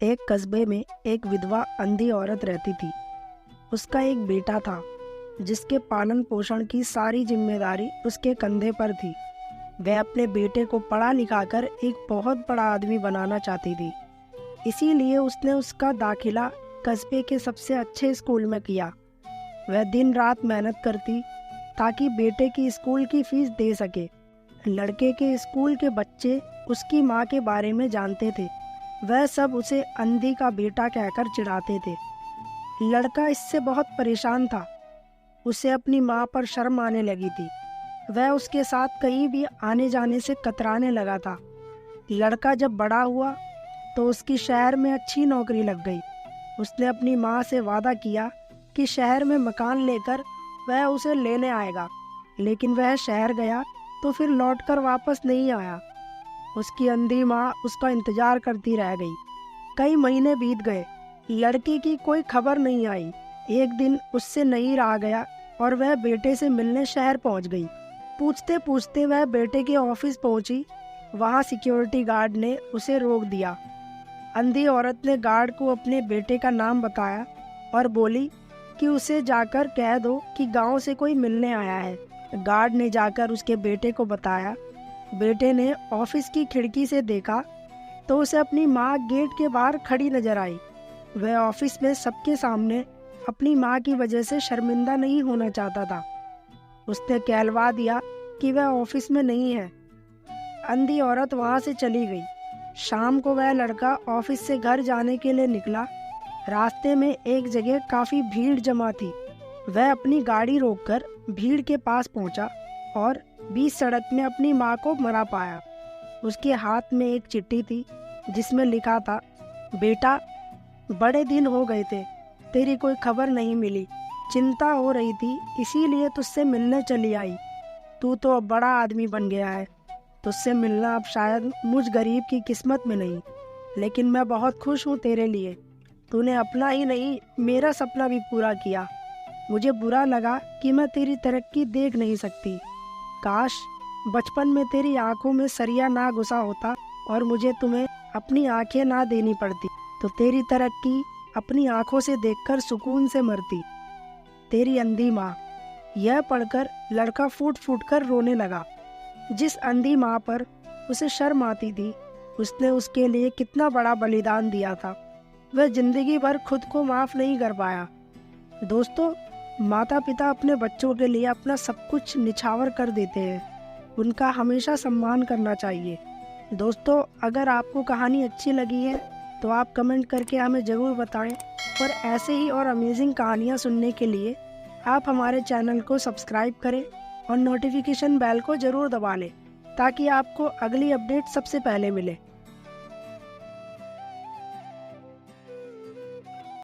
एक कस्बे में एक विधवा अंधी औरत रहती थी। उसका एक बेटा था जिसके पालन पोषण की सारी जिम्मेदारी उसके कंधे पर थी। वह अपने बेटे को पढ़ा लिखाकर एक बहुत बड़ा आदमी बनाना चाहती थी। इसीलिए उसने उसका दाखिला कस्बे के सबसे अच्छे स्कूल में किया। वह दिन रात मेहनत करती ताकि बेटे की स्कूल की फीस दे सके। लड़के के स्कूल के बच्चे उसकी माँ के बारे में जानते थे। वह सब उसे अंधी का बेटा कहकर चिढ़ाते थे। लड़का इससे बहुत परेशान था। उसे अपनी माँ पर शर्म आने लगी थी। वह उसके साथ कहीं भी आने जाने से कतराने लगा था। लड़का जब बड़ा हुआ तो उसकी शहर में अच्छी नौकरी लग गई। उसने अपनी माँ से वादा किया कि शहर में मकान लेकर वह उसे लेने आएगा, लेकिन वह शहर गया तो फिर लौटकर वापस नहीं आया। उसकी अंधी माँ उसका इंतजार करती रह गई। कई महीने बीत गए, लड़के की कोई खबर नहीं आई। एक दिन उससे नहीं रहा गया और वह बेटे से मिलने शहर पहुंच गई। पूछते पूछते वह बेटे के ऑफिस पहुंची। वहां सिक्योरिटी गार्ड ने उसे रोक दिया। अंधी औरत ने गार्ड को अपने बेटे का नाम बताया और बोली कि उसे जाकर कह दो कि गांव से कोई मिलने आया है। गार्ड ने जाकर उसके बेटे को बताया। बेटे ने ऑफिस की खिड़की से देखा तो उसे अपनी माँ गेट के बाहर खड़ी नजर आई। वह ऑफिस में सबके सामने अपनी माँ की वजह से शर्मिंदा नहीं होना चाहता था। उसने कहलवा दिया कि वह ऑफिस में नहीं है। अंधी औरत वहां से चली गई। शाम को वह लड़का ऑफिस से घर जाने के लिए निकला। रास्ते में एक जगह काफी भीड़ जमा थी। वह अपनी गाड़ी रोककर भीड़ के पास पहुंचा और बीच सड़क में अपनी माँ को मरा पाया। उसके हाथ में एक चिट्ठी थी जिसमें लिखा था, बेटा, बड़े दिन हो गए थे, तेरी कोई खबर नहीं मिली। चिंता हो रही थी, इसीलिए तुझसे मिलने चली आई। तू तो अब बड़ा आदमी बन गया है। तुझसे मिलना अब शायद मुझ गरीब की किस्मत में नहीं, लेकिन मैं बहुत खुश हूँ तेरे लिए। तूने अपना ही नहीं मेरा सपना भी पूरा किया। मुझे बुरा लगा कि मैं तेरी तरक्की देख नहीं सकती। काश बचपन में तेरी आंखों में सरिया ना घुसा होता और मुझे तुम्हें अपनी आंखें ना देनी पड़ती, तो तेरी तरक्की अपनी आंखों से देखकर सुकून से मरती। तेरी अंधी माँ। यह पढ़कर लड़का फूट फूट कर रोने लगा। जिस अंधी माँ पर उसे शर्म आती थी, उसने उसके लिए कितना बड़ा बलिदान दिया था। वह जिंदगी भर खुद को माफ नहीं कर पाया। दोस्तों, माता पिता अपने बच्चों के लिए अपना सब कुछ निछावर कर देते हैं। उनका हमेशा सम्मान करना चाहिए। दोस्तों, अगर आपको कहानी अच्छी लगी है तो आप कमेंट करके हमें ज़रूर बताएं और ऐसे ही और अमेजिंग कहानियाँ सुनने के लिए आप हमारे चैनल को सब्सक्राइब करें और नोटिफिकेशन बेल को ज़रूर दबा लें ताकि आपको अगली अपडेट सबसे पहले मिले।